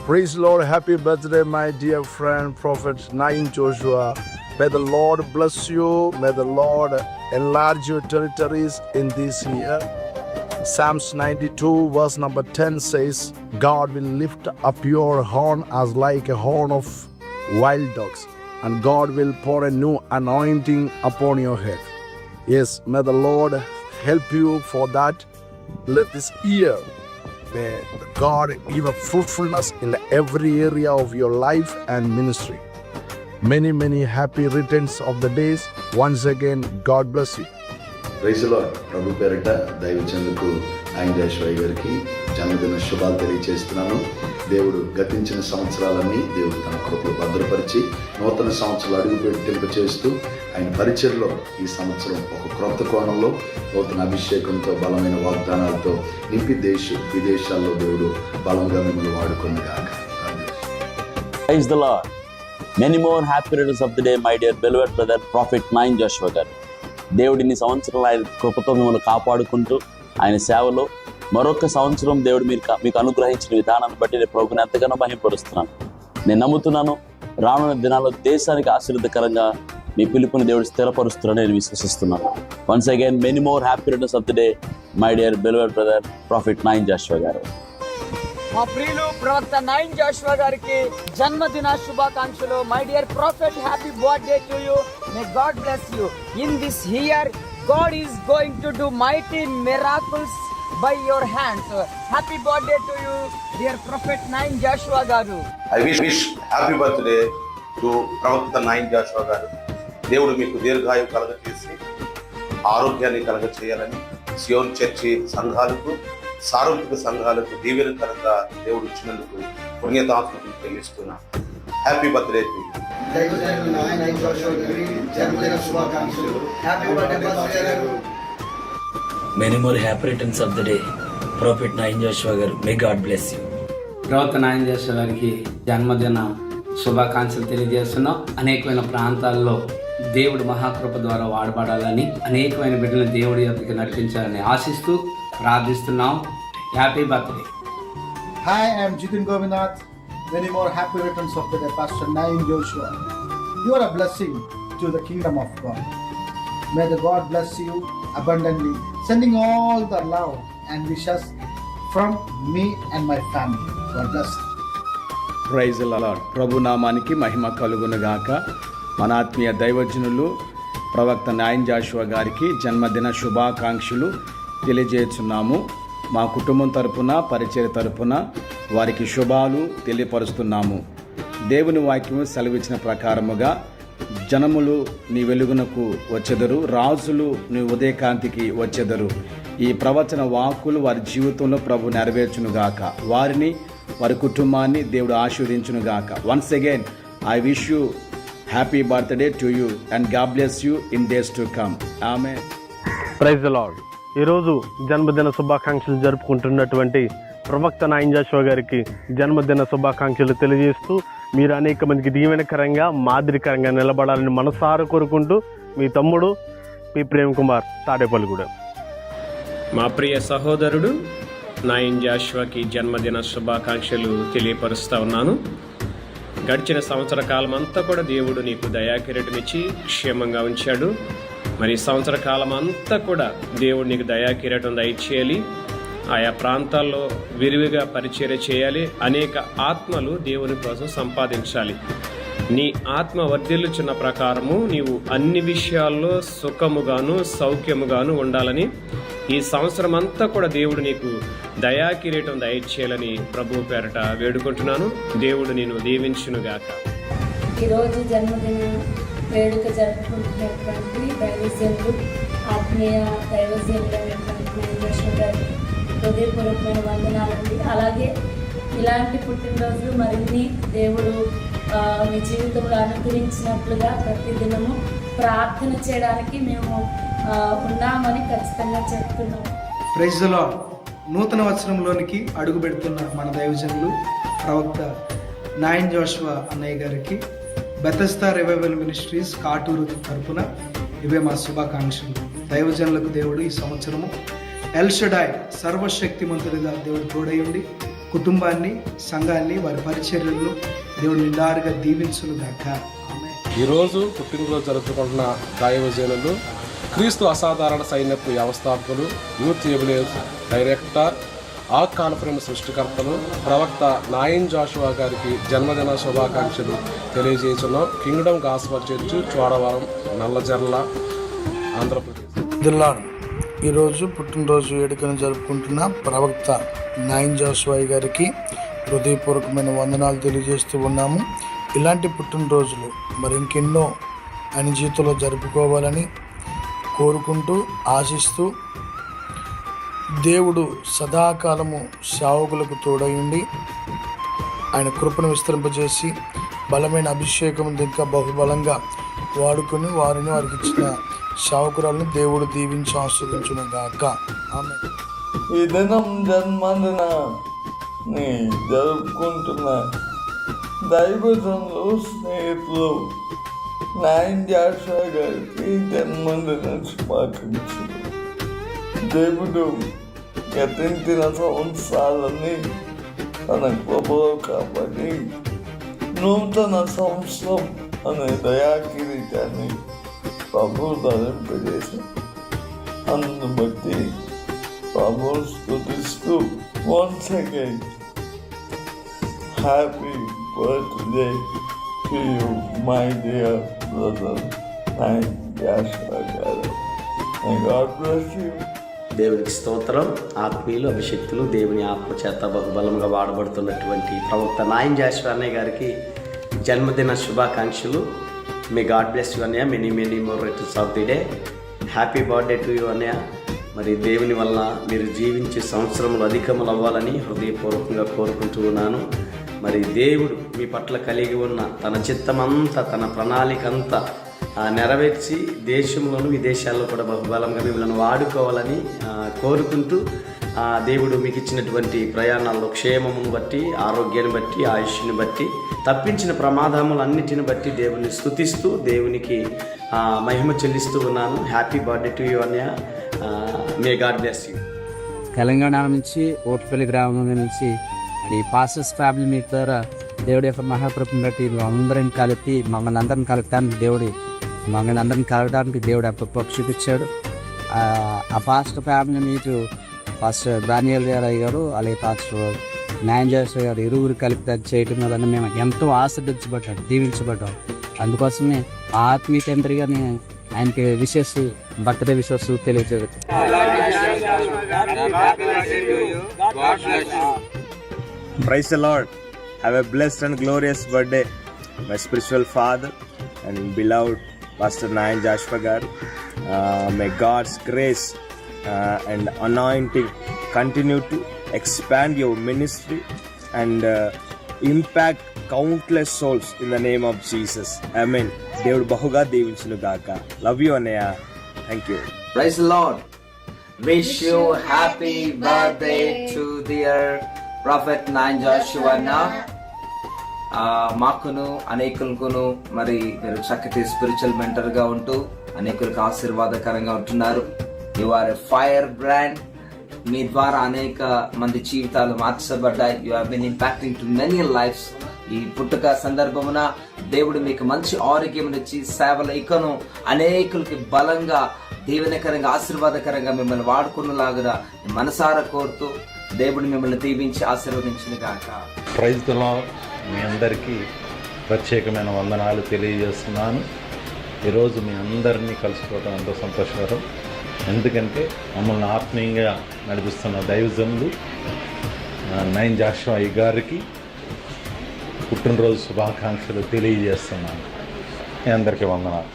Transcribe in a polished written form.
Praise the Lord. Happy birthday, my dear friend, Prophet Nain Joshua. May the Lord bless you. May the Lord enlarge your territories in this year. Psalms 92 verse number 10 says, God will lift up your horn as like a horn of wild dogs, and God will pour a new anointing upon your head. Yes, may the Lord help you for that. Let this year, may God give a fruitfulness in every area of your life and ministry. Many, many happy returns of the days. Once again, God bless you. Praise the Lord. ప్రభు పేరిట దైవజనులకు ఆయన దేశవాయి గారికి జన్మదిన శుభాలు తెలియజేస్తున్నాను. దేవుడు గతించిన సంవత్సరాలన్నీ దేవుడు తన కృపలో భద్రపరిచి నూతన సంవత్సరాలు అడుగు చేస్తూ ఆయన పరిచర్లో ఈ సంవత్సరం ఒక క్రొత్త కోణంలో నూతన అభిషేకంతో బలమైన వాగ్దానాలతో నింపి విదేశాల్లో దేవుడు బలంగా మిమ్మల్ని వాడుకున్నగాక. Praise the Lord. Many more happy returns of the day, my dear beloved brother, Prophet Nain Joshua గారు. దేవుడిని సంవత్సరాలు ఆయన కృపతో మిమ్మల్ని కాపాడుకుంటూ ఆయన సేవలో మరొక సంవత్సరం దేవుడు మీకు అనుగ్రహించిన విధానాన్ని బట్టి నేను ప్రభువుని ఎంతగానో మహిమపరుస్తున్నాను. నేను నమ్ముతున్నాను, రానున్న దినాల్లో దేశానికి ఆశీర్వాదకరంగా మీ పిలుపుని దేవుడు స్థిరపరుస్తున్నాను నేను విశ్వసిస్తున్నాను. Once again many more happy returns of the day, my dear beloved brother prophet nine Joshua గారు. మా ప్రియులు ప్రవక్త నైన్ జాషువా గారికి జన్మదిన శుభాకాంక్షలు. My dear prophet, happy birthday to you. May God bless you. In this year God is going to do mighty miracles by your hands. Happy birthday to you, dear Prophet Nain Joshua garu. I wish happy birthday to ప్రవక్త nine Joshua గారు. దేవుడు మీకు దీర్ఘాయువు కలగచేసి ఆరోగ్యాన్ని కలగచేయాలని సియోన్ church సంఘాలకు, సార్వత్రిక సంఘాలకు దీవెనకరంగా దేవుడు ఇచ్చినందుకు పుణ్యతాత్మకు చెల్లిస్తున్నా. Happy birthday to you. Many more happy returns of the day, Prophet Nain Joshua garu. May God bless you. ప్రవక్త నాయన జాషువా గారికి జన్మదిన శుభాకాంక్షలు తెలియజేస్తున్నాం. అనేకమైన ప్రాంతాల్లో దేవుడు మహాకృప ద్వారా వాడబడాలని, అనేకమైన బిడ్డలను దేవుడి యొక్కకి నడిపించాలని ఆశిస్తూ ప్రార్థిస్తున్నాం. Happy birthday. Hi, I am Jitin Govindath. Many more happy returns of the day, Pastor Nain Joshua. You are a blessing to the kingdom of God. May the God bless you abundantly, sending all the love and wishes from me and my family. God bless you. Praise the Lord. ప్రభు నామానికి మహిమ కలుగునుగాక. మన ఆత్మీయ దైవజనులు ప్రవక్త నాయన్ జాషువా గారికి జన్మదిన శుభాకాంక్షలు తెలియజేస్తున్నాము. మా కుటుంబం తరపున, పరిచయ తరపున వారికి శుభాలు తెలియపరుస్తున్నాము. దేవుని వాక్యము సెలవిచ్చిన ప్రకారముగా జనములు నీ వెలుగునకు వచ్చెదరు, రాజులు నీ ఉదయకాంతికి వచ్చెదరు. ఈ ప్రవచన వాక్కులు వారి జీవితంలో ప్రభు నెరవేర్చునుగాక. వారిని, వారి కుటుంబాన్ని దేవుడు ఆశీర్వదించునుగాక. Once again I wish you happy birthday to you and God bless you in days to come. ఆమేన్. Praise the lord. ఈరోజు జన్మదిన శుభాకాంక్షలు జరుపుకుంటున్నటువంటి ప్రవక్త నాయన్ జాషువా గారికి జన్మదిన శుభాకాంక్షలు తెలియజేస్తూ మీరు అనేక మందికి దీవెనకరంగా, మాదిరికరంగా నిలబడాలని మనసారా కోరుకుంటూ మీ తమ్ముడు పి ప్రేమ్ కుమార్, తాడేపల్లిగూడెం. మా ప్రియ సహోదరుడు నాయన్ జాషువాకి జన్మదిన శుభాకాంక్షలు తెలియపరుస్తూ ఉన్నాను. గడిచిన సంవత్సర కాలం అంతా కూడా దేవుడు నీకు దయాకిరీటమిచ్చి క్షేమంగా ఉంచాడు. మరి సంవత్సర కాలం అంతా కూడా దేవుడు నీకు దయాకిరీటం దయచేయాలి. ఆయా ప్రాంతాల్లో విరివిగా పరిచర్య చేయాలి. అనేక ఆత్మలు దేవుని కోసం సంపాదించాలి. నీ ఆత్మ వర్ధిల్లుచున్న ప్రకారము నీవు అన్ని విషయాల్లో సుఖముగాను సౌఖ్యముగాను ఉండాలని, ఈ సంవత్సరం అంతా కూడా దేవుడు నీకు దయాకిరీటం దయచేయాలని ప్రభు పేరట వేడుకుంటున్నాను. దేవుడు నేను దీవించునుగాక. ఈరోజు జన్మదిన వేడుక జరుపుకుంటున్నటువంటి దైవజనులు, ఆత్మీయ దైవజనులైనటువంటి నైన్ జాషువా గారికి హృదయపూర్వకమైన వందనాలండి. అలాగే ఇలాంటి పుట్టినరోజులు మరిన్ని దేవుడు మీ జీవితంలో అనుగ్రహించినట్లుగా ప్రతిదినము ప్రార్థన చేయడానికి మేము ఉన్నామని ఖచ్చితంగా చెప్తున్నాము. Praise the lord. నూతన వత్సరంలోనికి అడుగు పెడుతున్న మన దైవజనులు ప్రవక్త నాయన్ జాషువా అన్నయ్య గారికి బెతెస్దా రివైవల్ మినిస్ట్రీస్ కాటూరు తరపున ఇవే మా శుభాకాంక్షలు. దైవజనులకు దేవుడు ఈ సంవత్సరము ఎల్ షడాయ్ సర్వశక్తిమంతుడిగా దేవుడు తోడై ఉండి కుటుంబాన్ని, సంఘాన్ని, వారి పరిచర్యలను దేవుడు నిండారుగా దీవించును గాక. ఆమేన్. ఈరోజు పుట్టినరోజు జరుపుకుంటున్న దైవజనులు, క్రీస్తు అసాధారణ సైన్యపు వ్యవస్థాపకులు, యూత్ ఎబిలియన్స్ డైరెక్టర్, ఆ కాన్ఫరెన్స్ సృష్టికర్తలు, ప్రవక్త నాయిన్ జాషువా గారికి జన్మదిన శుభాకాంక్షలు తెలియజేస్తున్నాం. Kingdom gospel church, Chodavaram, Nallajerla, Andhra Pradesh. ఈరోజు పుట్టినరోజు వేడుకను జరుపుకుంటున్న ప్రవక్త నాయిన్ జాషువా గారికి హృదయపూర్వకమైన వందనాలు తెలియజేస్తూ ఉన్నాము. ఇలాంటి పుట్టినరోజులు మరి ఇంకెన్నో ఆయన జీవితంలో జరుపుకోవాలని కోరుకుంటూ ఆశిస్తూ, దేవుడు సదాకాలము సేవకులకు తోడయుండి ఆయన కృపను విస్తరింపజేసి బలమైన అభిషేకం ఇంకా బహుబలంగా వాడుకొని వారికి ఇచ్చిన సేవకురాలను దేవుడు దీవించి ఆస్వాదించును గాక. ఆమె ఈ దినం జన్మదిన జరుపుకుంటున్న దైవజనులు, స్నేహితులు నాయిన్ జాషువా గారికి జన్మదిన శుభాకాంక్షలు. దేవుడు గతించిన సంవత్సరాలని తన కృపలో కాపాడి నూతన సంవత్సరం అనే దయాకిరీటాన్ని ప్రభు ధరింపజేసి అందును బట్టి ప్రభు స్తుతిస్తూ once again happy birthday to you, my dear brother Nain Joshua garu. May God bless you. దేవునికి స్తోత్రం. ఆత్మీయులు, అభిషక్తులు, దేవుని ఆత్మచేత బహుబలంగా వాడబడుతున్నటువంటి ప్రవక్త నాయిన్ జాషువా అన్నయ్య గారికి జన్మదిన శుభాకాంక్షలు. మే గాడ్ బ్లెస్ యూ అన్నయ్య. Many many more returns of the day. Happy birthday to you అన్నయ్య. మరి దేవుని వల్ల మీరు జీవించే సంవత్సరములు అధికములు అవ్వాలని హృదయపూర్వకంగా కోరుకుంటూ ఉన్నాను. మరి దేవుడు మీ పట్ల కలిగి ఉన్న తన చిత్తమంతా, తన ప్రణాళిక అంతా నెరవేర్చి దేశంలోను విదేశాల్లో కూడా బహుబలంగా మిమ్మల్ని వాడుకోవాలని కోరుకుంటూ, దేవుడు మీకు ఇచ్చినటువంటి ప్రయాణాల్లో క్షేమమును బట్టి, ఆరోగ్యాన్ని బట్టి, ఆయుష్ని బట్టి, తప్పించిన ప్రమాదములన్నిటిని బట్టి దేవుని స్తుతిస్తూ దేవునికి మహిమ చెల్లిస్తూ ఉన్నాను. హ్యాపీ బర్త్డే టు యూ అన్నయ్య. మే గాడ్ బ్లెస్ యూ. తెలంగాణ నుంచి ఓటుపల్లి గ్రామం నుంచి ఈ పాస్టర్స్ ఫ్యామిలీ మీ ద్వారా దేవుడి యొక్క మహాకృపను బట్టి అందరం కలిపి మమ్మల్ని అందరిని కలపడానికి దేవుడు అప్ప చూపించాడు. ఆ pastor family meet pastor Daniel గారు అలాగే పాస్టర్ నాయిన్ జాషువా గారు ఇరువురు కలిపి చేయడం వలన మేము ఎంతో ఆశీర్వదించబడ్డాం, దీవించబడ్డాం. అందుకోసమే ఆత్మీయ తండ్రిగా ఆయనకి బర్త్డే విషెస్ తెలియజేయచ్చు. Praise the Lord. Have a blessed and glorious birthday, my spiritual father and beloved Pastor Nain Joshua garu. May God's grace and anointing continue to expand your ministry and impact countless souls in the name of Jesus. Amen. Devudu bahuga devinchunu gaaka. Love you Anaya. Thank you. Praise the Lord. Wish you happy birthday to dear Prophet Nain Joshua అన్న. మాకును అనేకులకును మరి మీరు చక్కటి spiritual మెంటర్గా ఉంటూ అనేకులకు ఆశీర్వాదకరంగా ఉంటున్నారు. You are a fire brand. మీ ద్వారా అనేక మంది జీవితాలు మార్చబడ్డాయి. You have been impacting to many lifes. ఈ పుట్టుక సందర్భమున దేవుడు మీకు మంచి ఆరోగ్యం ఇచ్చి సేవల ఇకను అనేకులకి బలంగా, దీవెనకరంగా, ఆశీర్వాదకరంగా మిమ్మల్ని వాడుకున్నలాగా మనసారా కోరుతూ దేవుడు మిమ్మల్ని దీవించి ఆశీర్వదించిన గాక. Praise the lord. మీ అందరికీ ప్రత్యేకమైన వందనాలు తెలియజేస్తున్నాను. ఈరోజు మీ అందరినీ కలుసుకోవడం ఎంతో సంతోషకరం. ఎందుకంటే మమ్మల్ని ఆత్మీయంగా నడిపిస్తున్న దైవజనులు నైన్ జాషువా గారికి పుట్టినరోజు శుభాకాంక్షలు తెలియజేస్తున్నాను. మీ అందరికీ వందనాలు.